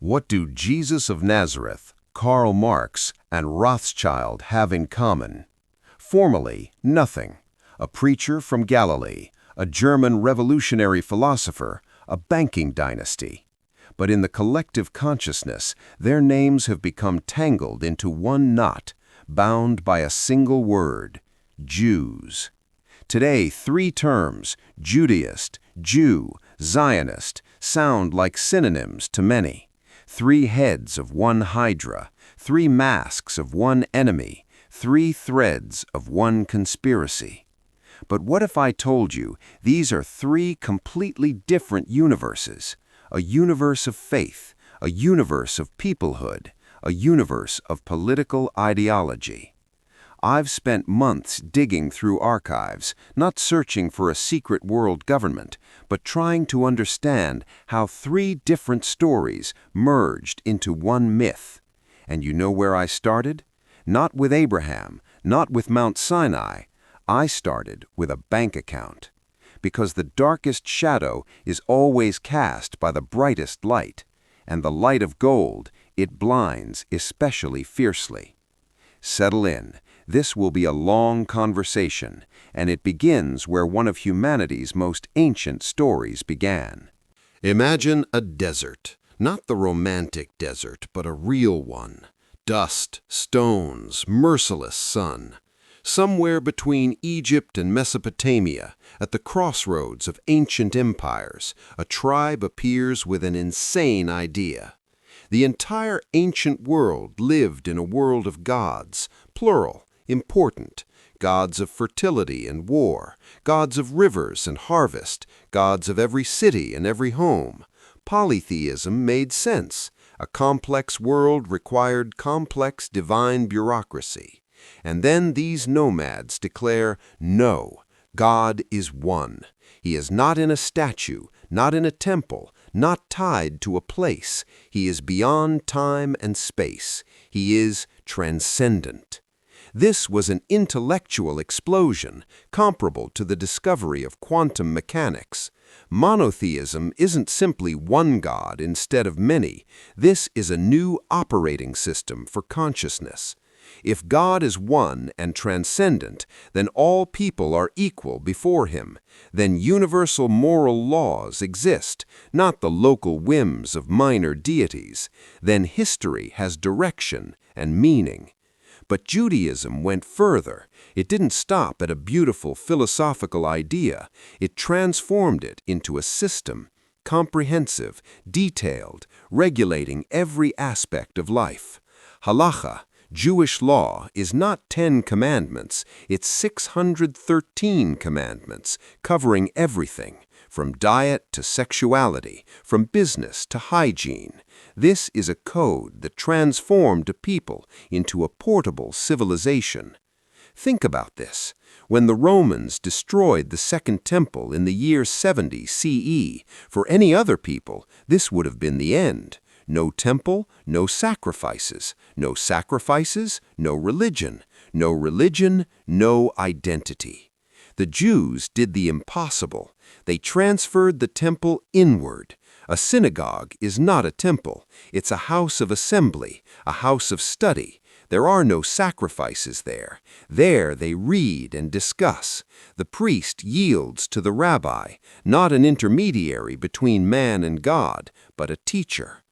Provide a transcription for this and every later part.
What do Jesus of Nazareth, Karl Marx, and Rothschild have in common? Formally, nothing. A preacher from Galilee, a German revolutionary philosopher, a banking dynasty. But in the collective consciousness, their names have become tangled into one knot, bound by a single word: Jews. Today, three terms, Judaist, Jew, Zionist, sound like synonyms to many. Three heads of one hydra, three masks of one enemy, three threads of one conspiracy. But what if I told you these are three completely different universes? A universe of faith, a universe of peoplehood, a universe of political ideology. I've spent months digging through archives, not searching for a secret world government, but trying to understand how three different stories merged into one myth. And you know where I started? Not with Abraham, not with Mount Sinai. I started with a bank account. Because the darkest shadow is always cast by the brightest light, and the light of gold, it blinds especially fiercely. Settle in. This will be a long conversation, and it begins where one of humanity's most ancient stories began. Imagine a desert, not the romantic desert, but a real one. Dust, stones, merciless sun. Somewhere between Egypt and Mesopotamia, at the crossroads of ancient empires, a tribe appears with an insane idea. The entire ancient world lived in a world of gods, plural, important, gods of fertility and war, gods of rivers and harvest, gods of every city and every home. Polytheism made sense. A complex world required complex divine bureaucracy. And then these nomads declare, no, God is one. He is not in a statue, not in a temple, not tied to a place. He is beyond time and space. He is transcendent. This was an intellectual explosion, comparable to the discovery of quantum mechanics. Monotheism isn't simply one God instead of many. This is a new operating system for consciousness. If God is one and transcendent, then all people are equal before Him. Then universal moral laws exist, not the local whims of minor deities. Then history has direction and meaning. But Judaism went further. It didn't stop at a beautiful philosophical idea. It transformed it into a system, comprehensive, detailed, regulating every aspect of life. Halacha, Jewish law, is not 10 commandments, it's 613 commandments, covering everything, from diet to sexuality, from business to hygiene. This is a code that transformed a people into a portable civilization. Think about this. When the Romans destroyed the Second Temple in the year 70 CE, for any other people, this would have been the end. No temple, no sacrifices. No sacrifices, no religion. No religion, no identity. The Jews did the impossible. They transferred the temple inward. A synagogue is not a temple. It's a house of assembly, a house of study. There are no sacrifices there. There they read and discuss. The priest yields to the rabbi, not an intermediary between man and God, but a teacher.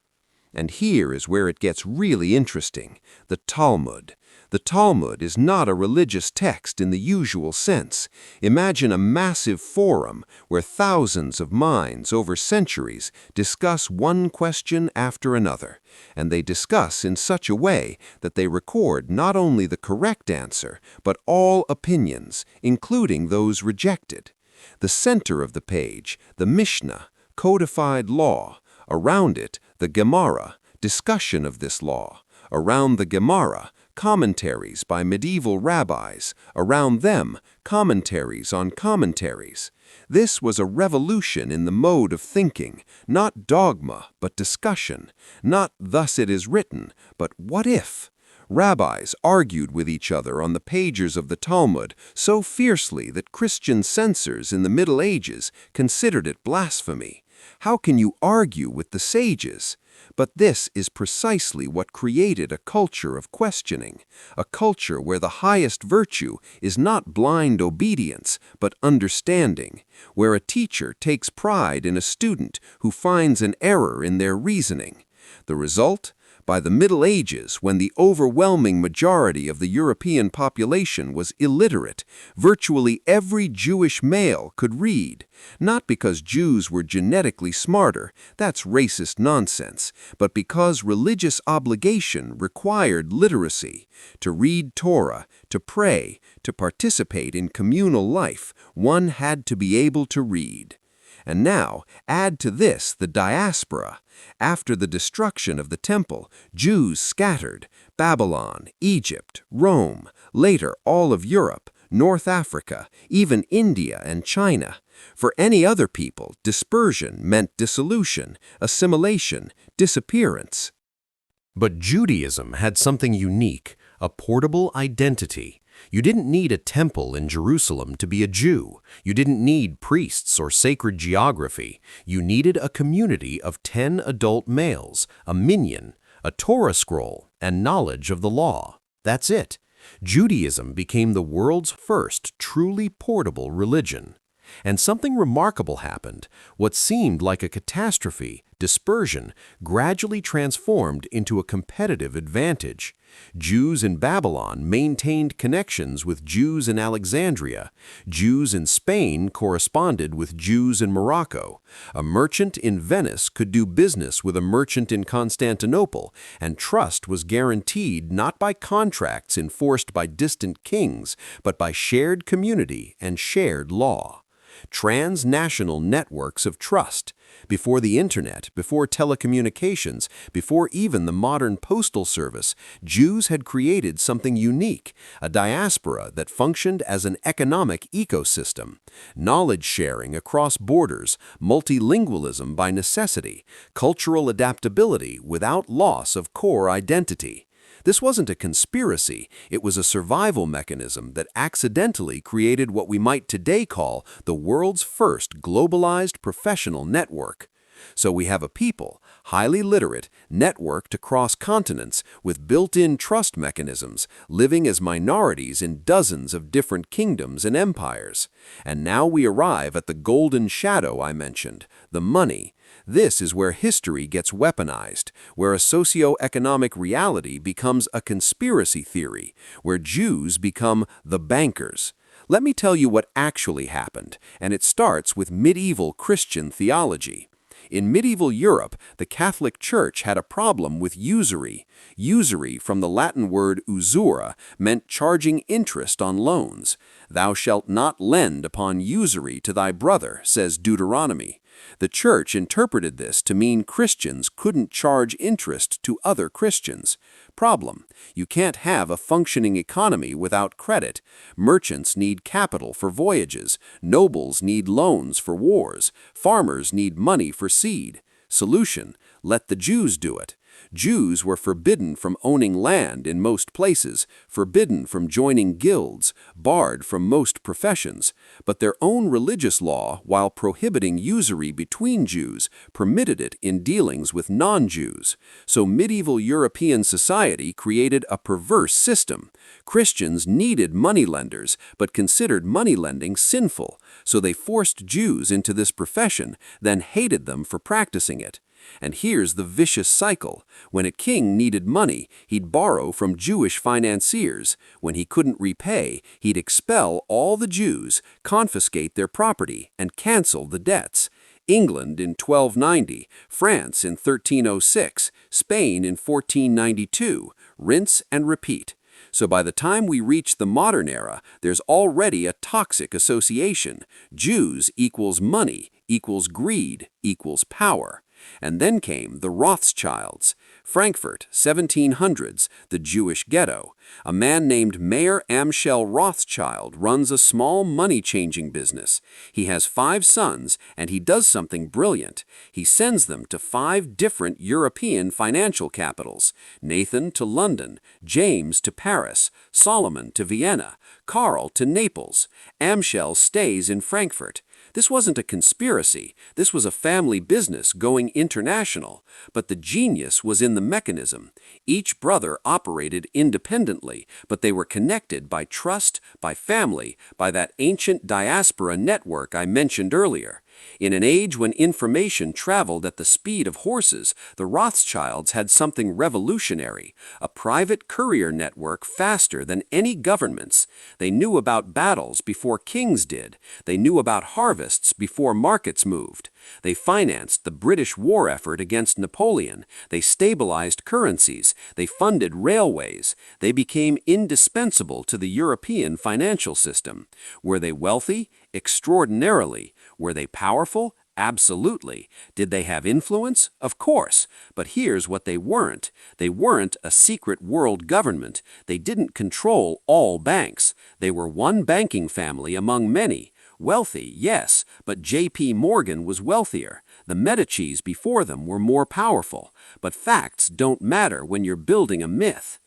And here is where it gets really interesting, the Talmud. The Talmud is not a religious text in the usual sense. Imagine a massive forum where thousands of minds over centuries discuss one question after another, and they discuss in such a way that they record not only the correct answer, but all opinions, including those rejected. The center of the page, the Mishnah, codified law. Around it, the Gemara, discussion of this law. Around the Gemara, commentaries by medieval rabbis. Around them, commentaries on commentaries. This was a revolution in the mode of thinking, not dogma, but discussion. Not thus it is written, but what if? Rabbis argued with each other on the pages of the Talmud so fiercely that Christian censors in the Middle Ages considered it blasphemy. How can you argue with the sages? But this is precisely what created a culture of questioning, a culture where the highest virtue is not blind obedience, but understanding, where a teacher takes pride in a student who finds an error in their reasoning. The result? By the Middle Ages, when the overwhelming majority of the European population was illiterate, virtually every Jewish male could read, not because Jews were genetically smarter, that's racist nonsense, but because religious obligation required literacy. To read Torah, to pray, to participate in communal life, one had to be able to read. And now, add to this the diaspora. After the destruction of the temple, Jews scattered: Babylon, Egypt, Rome, later all of Europe, North Africa, even India and China. For any other people, dispersion meant dissolution, assimilation, disappearance. But Judaism had something unique, a portable identity. You didn't need a temple in Jerusalem to be a Jew. You didn't need priests or sacred geography. You needed a community of 10 adult males, a minyan, a Torah scroll, and knowledge of the law. That's it. Judaism became the world's first truly portable religion. And something remarkable happened. What seemed like a catastrophe, dispersion, gradually transformed into a competitive advantage. Jews in Babylon maintained connections with Jews in Alexandria. Jews in Spain corresponded with Jews in Morocco. A merchant in Venice could do business with a merchant in Constantinople, and trust was guaranteed not by contracts enforced by distant kings, but by shared community and shared law. Transnational networks of trust. Before the internet, before telecommunications, before even the modern postal service, Jews had created something unique, a diaspora that functioned as an economic ecosystem. Knowledge sharing across borders, multilingualism by necessity, cultural adaptability without loss of core identity. This wasn't a conspiracy, it was a survival mechanism that accidentally created what we might today call the world's first globalized professional network. So we have a people, highly literate, networked across continents with built-in trust mechanisms, living as minorities in dozens of different kingdoms and empires. And now we arrive at the golden shadow I mentioned, the money. This is where history gets weaponized, where a socio-economic reality becomes a conspiracy theory, where Jews become the bankers. Let me tell you what actually happened, and it starts with medieval Christian theology. In medieval Europe, the Catholic Church had a problem with usury. Usury, from the Latin word usura, meant charging interest on loans. "Thou shalt not lend upon usury to thy brother," says Deuteronomy. The Church interpreted this to mean Christians couldn't charge interest to other Christians. Problem: you can't have a functioning economy without credit. Merchants need capital for voyages. Nobles need loans for wars. Farmers need money for seed. Solution: let the Jews do it. Jews were forbidden from owning land in most places, forbidden from joining guilds, barred from most professions, but their own religious law, while prohibiting usury between Jews, permitted it in dealings with non-Jews. So medieval European society created a perverse system. Christians needed moneylenders, but considered moneylending sinful, so they forced Jews into this profession, then hated them for practicing it. And here's the vicious cycle. When a king needed money, he'd borrow from Jewish financiers. When he couldn't repay, he'd expel all the Jews, confiscate their property, and cancel the debts. England in 1290, France in 1306, Spain in 1492, rinse and repeat. So by the time we reach the modern era, there's already a toxic association. Jews equals money, equals greed, equals power. And then came the Rothschilds. Frankfurt, 1700s, the Jewish ghetto. A man named Mayer Amschel Rothschild runs a small money-changing business. He has 5 sons, and he does something brilliant. He sends them to 5 different European financial capitals: Nathan to London, James to Paris, Solomon to Vienna, Karl to Naples. Amschel stays in Frankfurt. This wasn't a conspiracy. This was a family business going international. But the genius was in the mechanism. Each brother operated independently, but they were connected by trust, by family, by that ancient diaspora network I mentioned earlier. In an age when information traveled at the speed of horses, the Rothschilds had something revolutionary, a private courier network faster than any government's. They knew about battles before kings did. They knew about harvests before markets moved. They financed the British war effort against Napoleon. They stabilized currencies. They funded railways. They became indispensable to the European financial system. Were they wealthy? Extraordinarily. Were they powerful? Absolutely. Did they have influence? Of course. But here's what they weren't. They weren't a secret world government. They didn't control all banks. They were one banking family among many. Wealthy, yes, but J.P. Morgan was wealthier. The Medicis before them were more powerful. But facts don't matter when you're building a myth.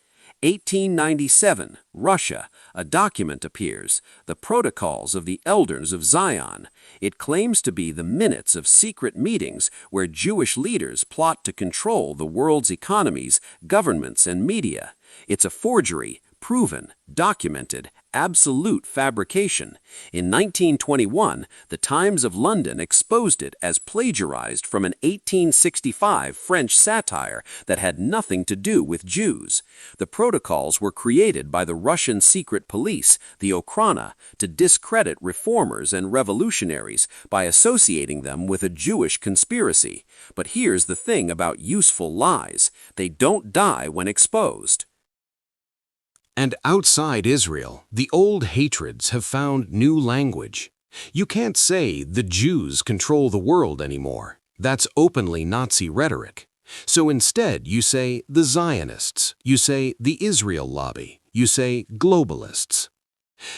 1897, Russia. A document appears, the Protocols of the Elders of Zion. It claims to be the minutes of secret meetings where Jewish leaders plot to control the world's economies, governments, and media. It's a forgery, proven, documented, absolute fabrication. In 1921, the Times of London exposed it as plagiarized from an 1865 French satire that had nothing to do with Jews. The protocols were created by the Russian secret police, the Okhrana, to discredit reformers and revolutionaries by associating them with a Jewish conspiracy. But here's the thing about useful lies: they don't die when exposed. And outside Israel, the old hatreds have found new language. You can't say the Jews control the world anymore. That's openly Nazi rhetoric. So instead, you say the Zionists, you say the Israel lobby, you say globalists.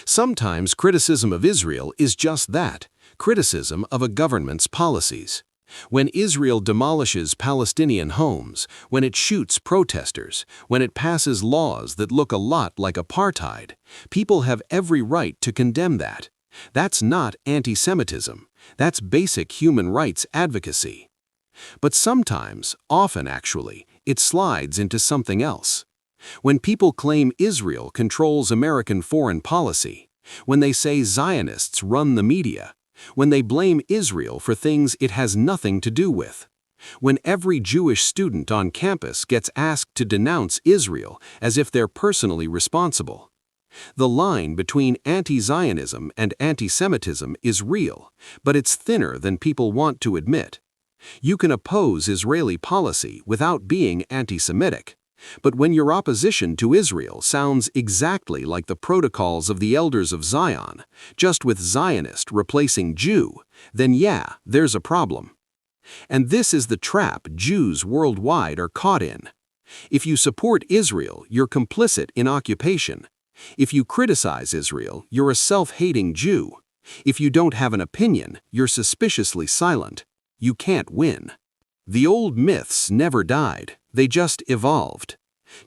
Sometimes criticism of Israel is just that, criticism of a government's policies. When Israel demolishes Palestinian homes, when it shoots protesters, when it passes laws that look a lot like apartheid, people have every right to condemn that. That's not anti-Semitism. That's basic human rights advocacy. But sometimes, often actually, it slides into something else. When people claim Israel controls American foreign policy, when they say Zionists run the media, when they blame Israel for things it has nothing to do with, when every Jewish student on campus gets asked to denounce Israel as if they're personally responsible. The line between anti-Zionism and anti-Semitism is real, but it's thinner than people want to admit. You can oppose Israeli policy without being anti-Semitic. But when your opposition to Israel sounds exactly like the Protocols of the Elders of Zion, just with Zionist replacing Jew, then yeah, there's a problem. And this is the trap Jews worldwide are caught in. If you support Israel, you're complicit in occupation. If you criticize Israel, you're a self-hating Jew. If you don't have an opinion, you're suspiciously silent. You can't win. The old myths never died. They just evolved.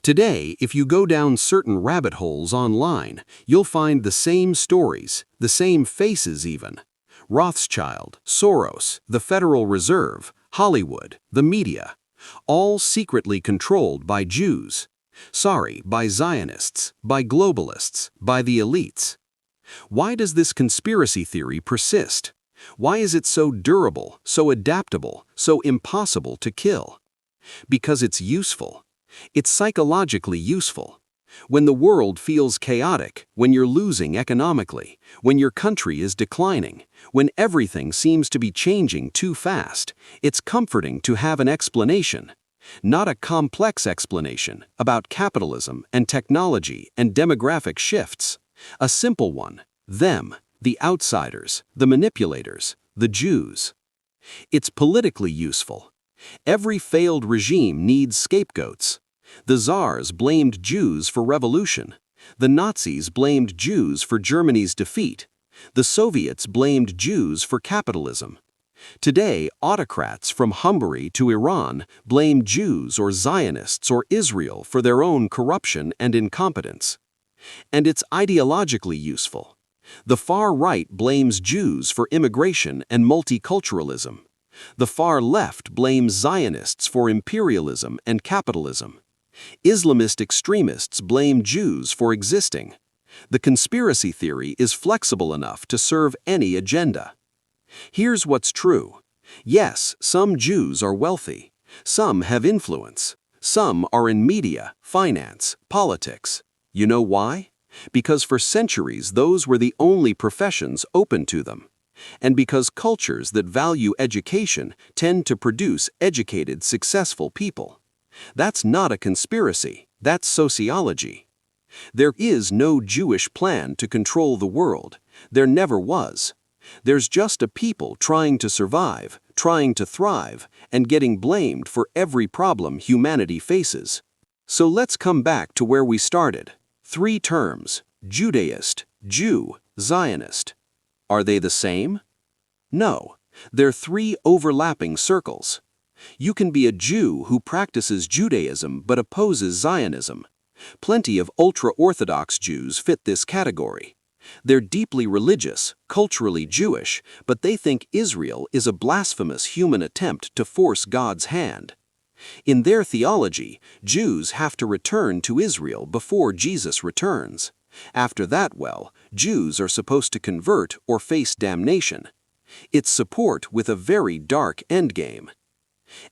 Today, if you go down certain rabbit holes online, you'll find the same stories, the same faces even. Rothschild, Soros, the Federal Reserve, Hollywood, the media, all secretly controlled by Jews. Sorry, by Zionists, by globalists, by the elites. Why does this conspiracy theory persist? Why is it so durable, so adaptable, so impossible to kill? Because it's useful. It's psychologically useful. When the world feels chaotic, when you're losing economically, when your country is declining, when everything seems to be changing too fast, it's comforting to have an explanation. Not a complex explanation about capitalism and technology and demographic shifts. A simple one: them, the outsiders, the manipulators, the Jews. It's politically useful. Every failed regime needs scapegoats. The Tsars blamed Jews for revolution. The Nazis blamed Jews for Germany's defeat. The Soviets blamed Jews for capitalism. Today, autocrats from Hungary to Iran blame Jews or Zionists or Israel for their own corruption and incompetence. And it's ideologically useful. The far right blames Jews for immigration and multiculturalism. The far left blames Zionists for imperialism and capitalism. Islamist extremists blame Jews for existing. The conspiracy theory is flexible enough to serve any agenda. Here's what's true. Yes, some Jews are wealthy. Some have influence. Some are in media, finance, politics. You know why? Because for centuries those were the only professions open to them. And because cultures that value education tend to produce educated, successful people. That's not a conspiracy, that's sociology. There is no Jewish plan to control the world. There never was. There's just a people trying to survive, trying to thrive, and getting blamed for every problem humanity faces. So let's come back to where we started. 3 terms: Judaist, Jew, Zionist. Are they the same? No. They're 3 overlapping circles. You can be a Jew who practices Judaism but opposes Zionism. Plenty of ultra-Orthodox Jews fit this category. They're deeply religious, culturally Jewish, but they think Israel is a blasphemous human attempt to force God's hand. In their theology, Jews have to return to Israel before Jesus returns. After that, well, Jews are supposed to convert or face damnation. It's support with a very dark endgame.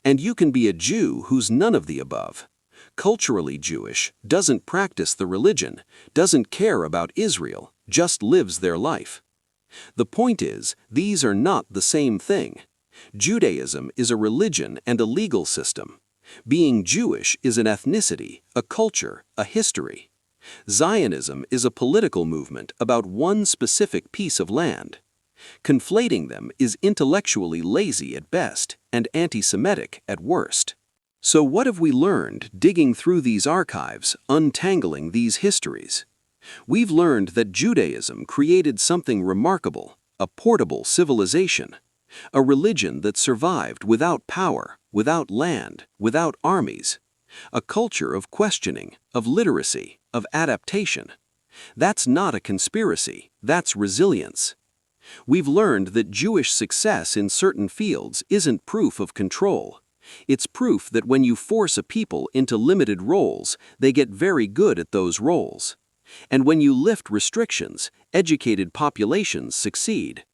And you can be a Jew who's none of the above. Culturally Jewish, doesn't practice the religion, doesn't care about Israel, just lives their life. The point is, these are not the same thing. Judaism is a religion and a legal system. Being Jewish is an ethnicity, a culture, a history. Zionism is a political movement about one specific piece of land. Conflating them is intellectually lazy at best and anti-Semitic at worst. So what have we learned digging through these archives, untangling these histories? We've learned that Judaism created something remarkable, a portable civilization, a religion that survived without power, without land, without armies, a culture of questioning, of literacy, of adaptation. That's not a conspiracy, that's resilience. We've learned that Jewish success in certain fields isn't proof of control. It's proof that when you force a people into limited roles, they get very good at those roles. And when you lift restrictions, educated populations succeed.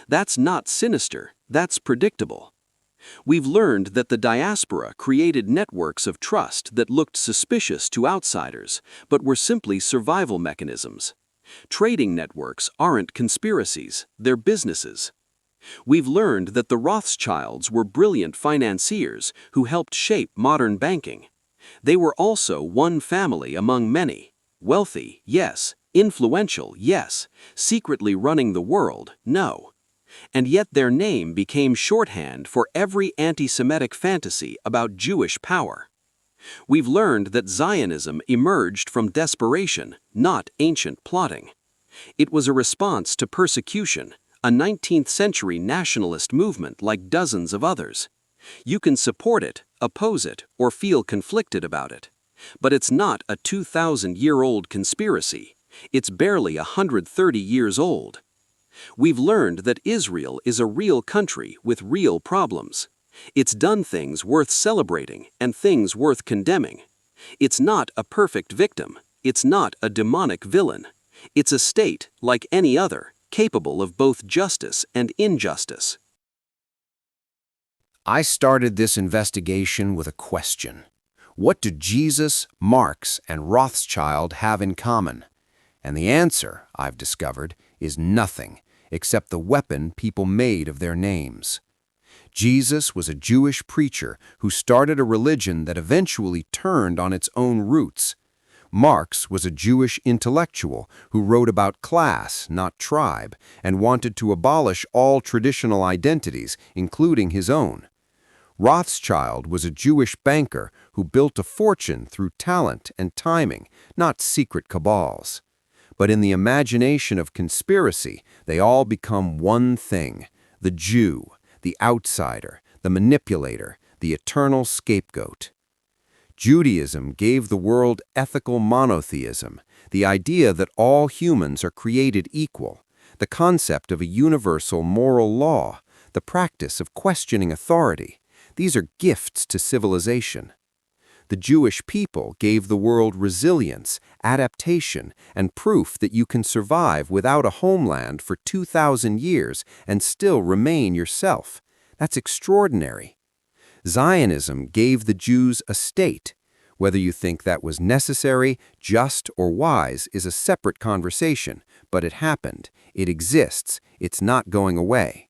That's not sinister, that's predictable. We've learned that the diaspora created networks of trust that looked suspicious to outsiders, but were simply survival mechanisms. Trading networks aren't conspiracies, they're businesses. We've learned that the Rothschilds were brilliant financiers who helped shape modern banking. They were also one family among many. Wealthy, yes. Influential, yes. Secretly running the world, no. And yet their name became shorthand for every anti-Semitic fantasy about Jewish power. We've learned that Zionism emerged from desperation, not ancient plotting. It was a response to persecution, a 19th-century nationalist movement like dozens of others. You can support it, oppose it, or feel conflicted about it. But it's not a 2,000-year-old conspiracy. It's barely 130 years old. We've learned that Israel is a real country with real problems. It's done things worth celebrating and things worth condemning. It's not a perfect victim. It's not a demonic villain. It's a state, like any other, capable of both justice and injustice. I started this investigation with a question. What do Jesus, Marx, and Rothschild have in common? And the answer, I've discovered, is nothing, except the weapon people made of their names. Jesus was a Jewish preacher who started a religion that eventually turned on its own roots. Marx was a Jewish intellectual who wrote about class, not tribe, and wanted to abolish all traditional identities, including his own. Rothschild was a Jewish banker who built a fortune through talent and timing, not secret cabals. But in the imagination of conspiracy, they all become one thing: the Jew, the outsider, the manipulator, the eternal scapegoat. Judaism gave the world ethical monotheism, the idea that all humans are created equal, the concept of a universal moral law, the practice of questioning authority. These are gifts to civilization. The Jewish people gave the world resilience, adaptation, and proof that you can survive without a homeland for 2,000 years and still remain yourself. That's extraordinary. Zionism gave the Jews a state. Whether you think that was necessary, just, or wise is a separate conversation, but it happened. It exists. It's not going away.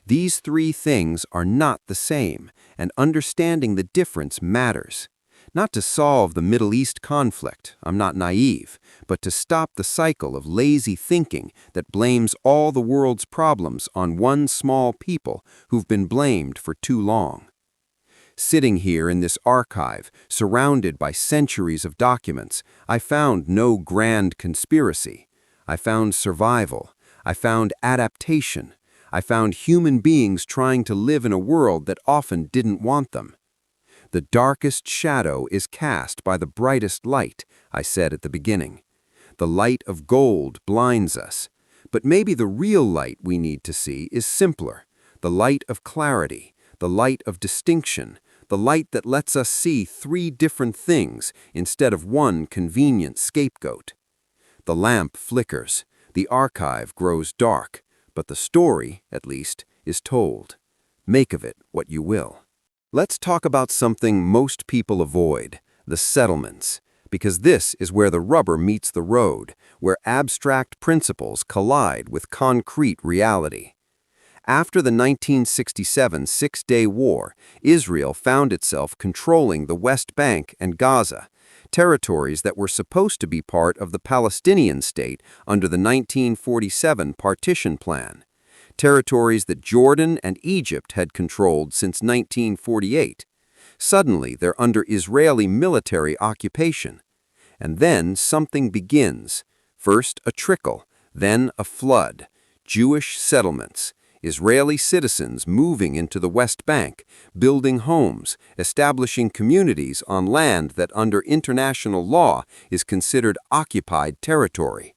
These three things are not the same, and understanding the difference matters. Not to solve the Middle East conflict, I'm not naive, but to stop the cycle of lazy thinking that blames all the world's problems on one small people who've been blamed for too long. Sitting here in this archive, surrounded by centuries of documents, I found no grand conspiracy. I found survival. I found adaptation. I found human beings trying to live in a world that often didn't want them. The darkest shadow is cast by the brightest light, I said at the beginning. The light of gold blinds us. But maybe the real light we need to see is simpler. The light of clarity, the light of distinction, the light that lets us see three different things instead of one convenient scapegoat. The lamp flickers, the archive grows dark, but the story, at least, is told. Make of it what you will. Let's talk about something most people avoid, the settlements, because this is where the rubber meets the road, where abstract principles collide with concrete reality. After the 1967 Six-Day War, Israel found itself controlling the West Bank and Gaza, territories that were supposed to be part of the Palestinian state under the 1947 partition plan. Territories that Jordan and Egypt had controlled since 1948. Suddenly, they're under Israeli military occupation. And then something begins. First a trickle, then a flood. Jewish settlements. Israeli citizens moving into the West Bank, building homes, establishing communities on land that under international law is considered occupied territory.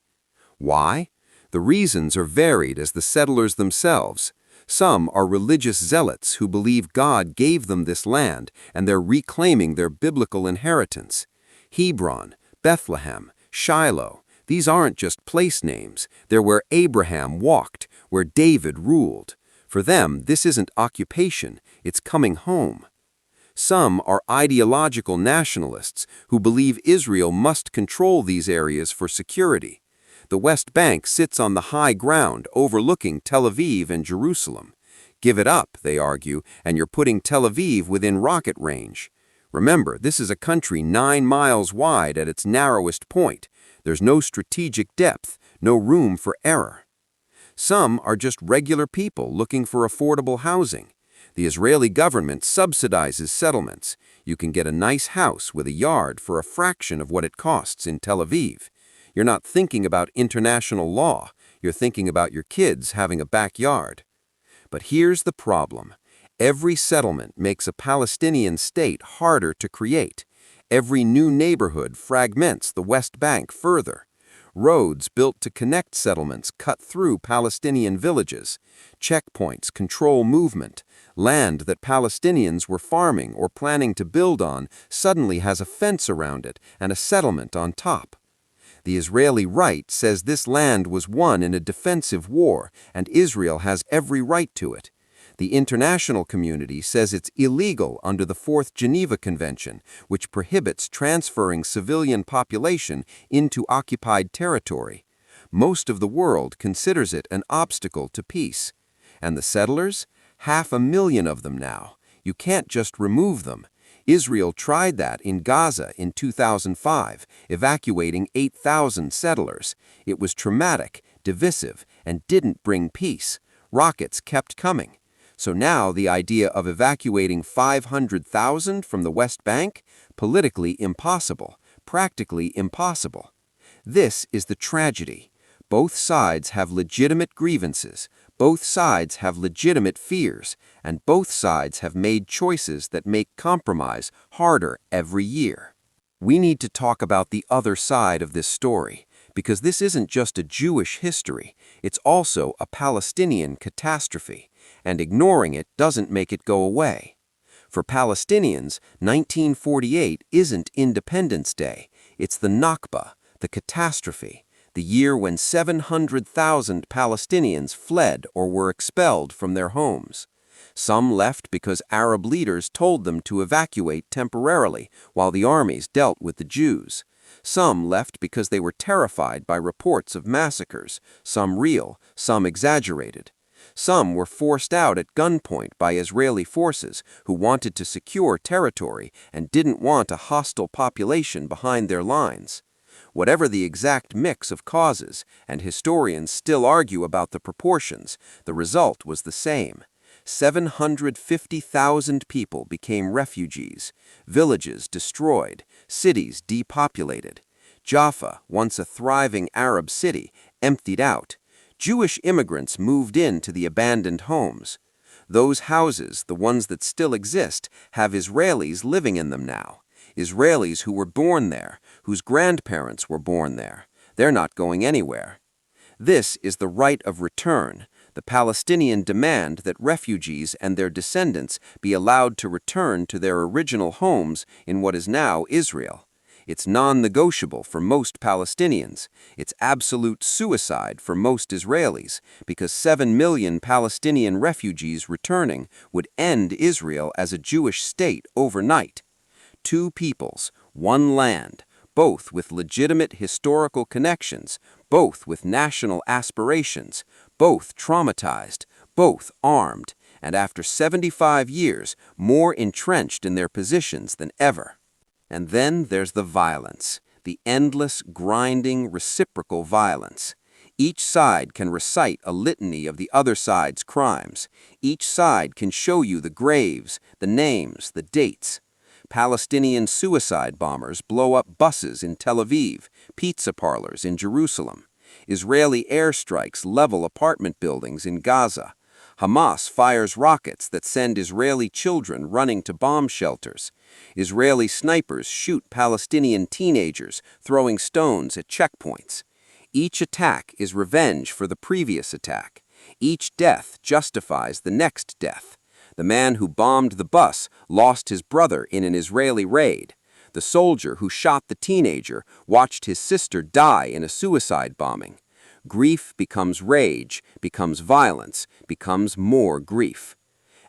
Why? The reasons are varied as the settlers themselves. Some are religious zealots who believe God gave them this land and they're reclaiming their biblical inheritance. Hebron, Bethlehem, Shiloh, these aren't just place names. They're where Abraham walked, where David ruled. For them, this isn't occupation, it's coming home. Some are ideological nationalists who believe Israel must control these areas for security. The West Bank sits on the high ground overlooking Tel Aviv and Jerusalem. Give it up, they argue, and you're putting Tel Aviv within rocket range. Remember, this is a country 9 miles wide at its narrowest point. There's no strategic depth, no room for error. Some are just regular people looking for affordable housing. The Israeli government subsidizes settlements. You can get a nice house with a yard for a fraction of what it costs in Tel Aviv. You're not thinking about international law. You're thinking about your kids having a backyard. But here's the problem. Every settlement makes a Palestinian state harder to create. Every new neighborhood fragments the West Bank further. Roads built to connect settlements cut through Palestinian villages. Checkpoints control movement. Land that Palestinians were farming or planning to build on suddenly has a fence around it and a settlement on top. The Israeli right says this land was won in a defensive war, and Israel has every right to it. The international community says it's illegal under the Fourth Geneva Convention, which prohibits transferring civilian population into occupied territory. Most of the world considers it an obstacle to peace. And the settlers? 500,000 of them now. You can't just remove them. Israel tried that in Gaza in 2005, evacuating 8,000 settlers. It was traumatic, divisive, and didn't bring peace. Rockets kept coming. So now the idea of evacuating 500,000 from the West Bank? Politically impossible, practically impossible. This is the tragedy. Both sides have legitimate grievances. Both sides have legitimate fears, and both sides have made choices that make compromise harder every year. We need to talk about the other side of this story, Because this isn't just a Jewish history, it's also a Palestinian catastrophe, and ignoring it doesn't make it go away. For Palestinians, 1948 isn't Independence Day, it's the Nakba, the catastrophe, the year when 700,000 Palestinians fled or were expelled from their homes. Some left because Arab leaders told them to evacuate temporarily while the armies dealt with the Jews. Some left because they were terrified by reports of massacres, some real, some exaggerated. Some were forced out at gunpoint by Israeli forces who wanted to secure territory and didn't want a hostile population behind their lines. Whatever the exact mix of causes, and historians still argue about the proportions, the result was the same. 750,000 people became refugees, villages destroyed, cities depopulated. Jaffa, once a thriving Arab city, emptied out. Jewish immigrants moved into the abandoned homes. Those houses, the ones that still exist, have Israelis living in them now. Israelis who were born there, whose grandparents were born there. They're not going anywhere. This is the right of return, the Palestinian demand that refugees and their descendants be allowed to return to their original homes in what is now Israel. It's non-negotiable for most Palestinians. It's absolute suicide for most Israelis, because 7 million Palestinian refugees returning would end Israel as a Jewish state overnight. Two peoples, one land, both with legitimate historical connections, both with national aspirations, both traumatized, both armed, and after 75 years, more entrenched in their positions than ever. And then there's the violence, the endless, grinding, reciprocal violence. Each side can recite a litany of the other side's crimes. Each side can show you the graves, the names, the dates. Palestinian suicide bombers blow up buses in Tel Aviv, pizza parlors in Jerusalem. Israeli airstrikes level apartment buildings in Gaza. Hamas fires rockets that send Israeli children running to bomb shelters. Israeli snipers shoot Palestinian teenagers, throwing stones at checkpoints. Each attack is revenge for the previous attack. Each death justifies the next death. The man who bombed the bus lost his brother in an Israeli raid. The soldier who shot the teenager watched his sister die in a suicide bombing. Grief becomes rage, becomes violence, becomes more grief.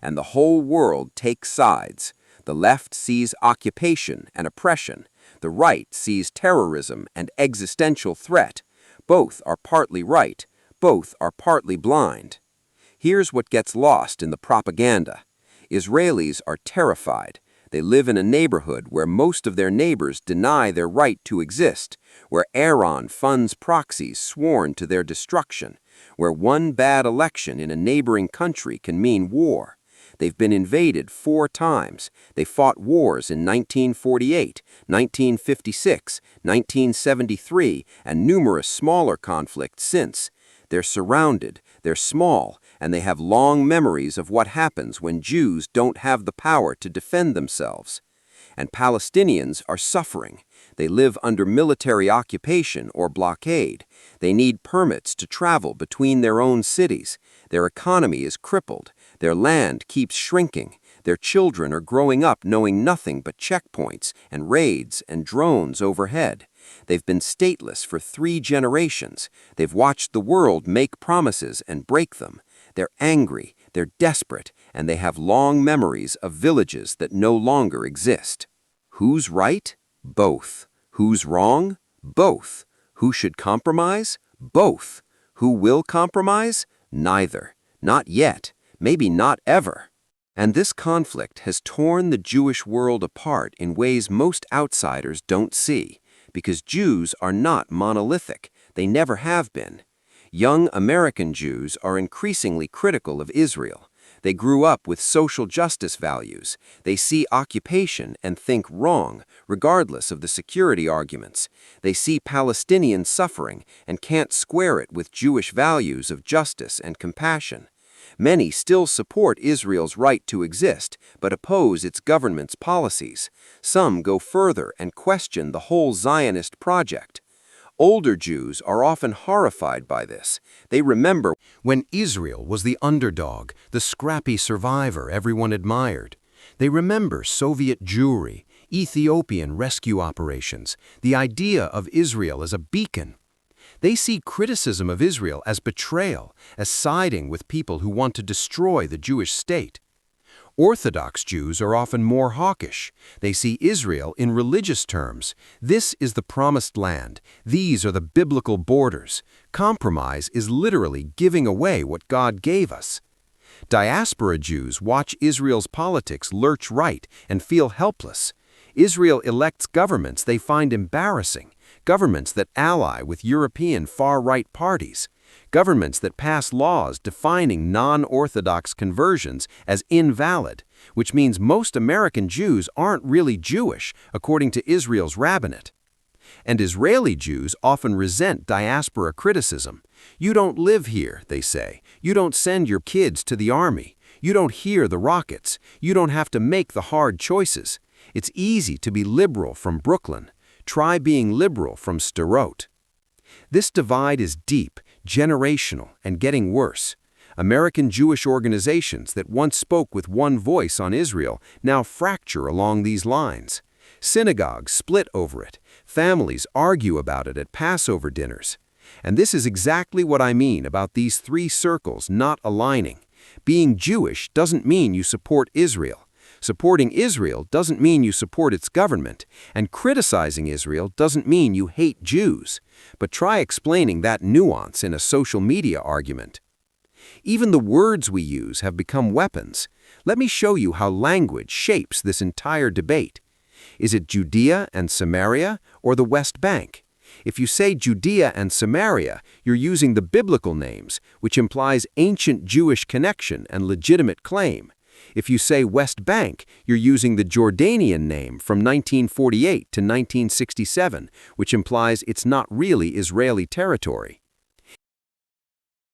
And the whole world takes sides. The left sees occupation and oppression. The right sees terrorism and existential threat. Both are partly right. Both are partly blind. Here's what gets lost in the propaganda. Israelis are terrified. They live in a neighborhood where most of their neighbors deny their right to exist, where Iran funds proxies sworn to their destruction, where one bad election in a neighboring country can mean war. They've been invaded 4 times. They fought wars in 1948, 1956, 1973, and numerous smaller conflicts since. They're surrounded, they're small, and they have long memories of what happens when Jews don't have the power to defend themselves. And Palestinians are suffering. They live under military occupation or blockade. They need permits to travel between their own cities. Their economy is crippled. Their land keeps shrinking. Their children are growing up knowing nothing but checkpoints and raids and drones overhead. They've been stateless for 3 generations. They've watched the world make promises and break them. They're angry, they're desperate, and they have long memories of villages that no longer exist. Who's right? Both. Who's wrong? Both. Who should compromise? Both. Who will compromise? Neither. Not yet. Maybe not ever. And this conflict has torn the Jewish world apart in ways most outsiders don't see, because Jews are not monolithic. They never have been. Young American Jews are increasingly critical of Israel. They grew up with social justice values. They see occupation and think wrong, regardless of the security arguments. They see Palestinian suffering and can't square it with Jewish values of justice and compassion. Many still support Israel's right to exist, but oppose its government's policies. Some go further and question the whole Zionist project. Older Jews are often horrified by this. They remember when Israel was the underdog, the scrappy survivor everyone admired. They remember Soviet Jewry, Ethiopian rescue operations, the idea of Israel as a beacon. They see criticism of Israel as betrayal, as siding with people who want to destroy the Jewish state. Orthodox Jews are often more hawkish. They see Israel in religious terms. This is the promised land. These are the biblical borders. Compromise is literally giving away what God gave us. Diaspora Jews watch Israel's politics lurch right and feel helpless. Israel elects governments they find embarrassing, governments that ally with European far-right parties, governments that pass laws defining non-Orthodox conversions as invalid, which means most American Jews aren't really Jewish, according to Israel's rabbinate. And Israeli Jews often resent diaspora criticism. You don't live here, they say. You don't send your kids to the army. You don't hear the rockets. You don't have to make the hard choices. It's easy to be liberal from Brooklyn. Try being liberal from Sderot. This divide is deep, generational, and getting worse. American Jewish organizations that once spoke with one voice on Israel now fracture along these lines. Synagogues split over it. Families argue about it at Passover dinners. And this is exactly what I mean about these three circles not aligning. Being Jewish doesn't mean you support Israel. Supporting Israel doesn't mean you support its government, and criticizing Israel doesn't mean you hate Jews. But try explaining that nuance in a social media argument. Even the words we use have become weapons. Let me show you how language shapes this entire debate. Is it Judea and Samaria or the West Bank? If you say Judea and Samaria, you're using the biblical names, which implies ancient Jewish connection and legitimate claim. If you say West Bank, you're using the Jordanian name from 1948 to 1967, which implies it's not really Israeli territory.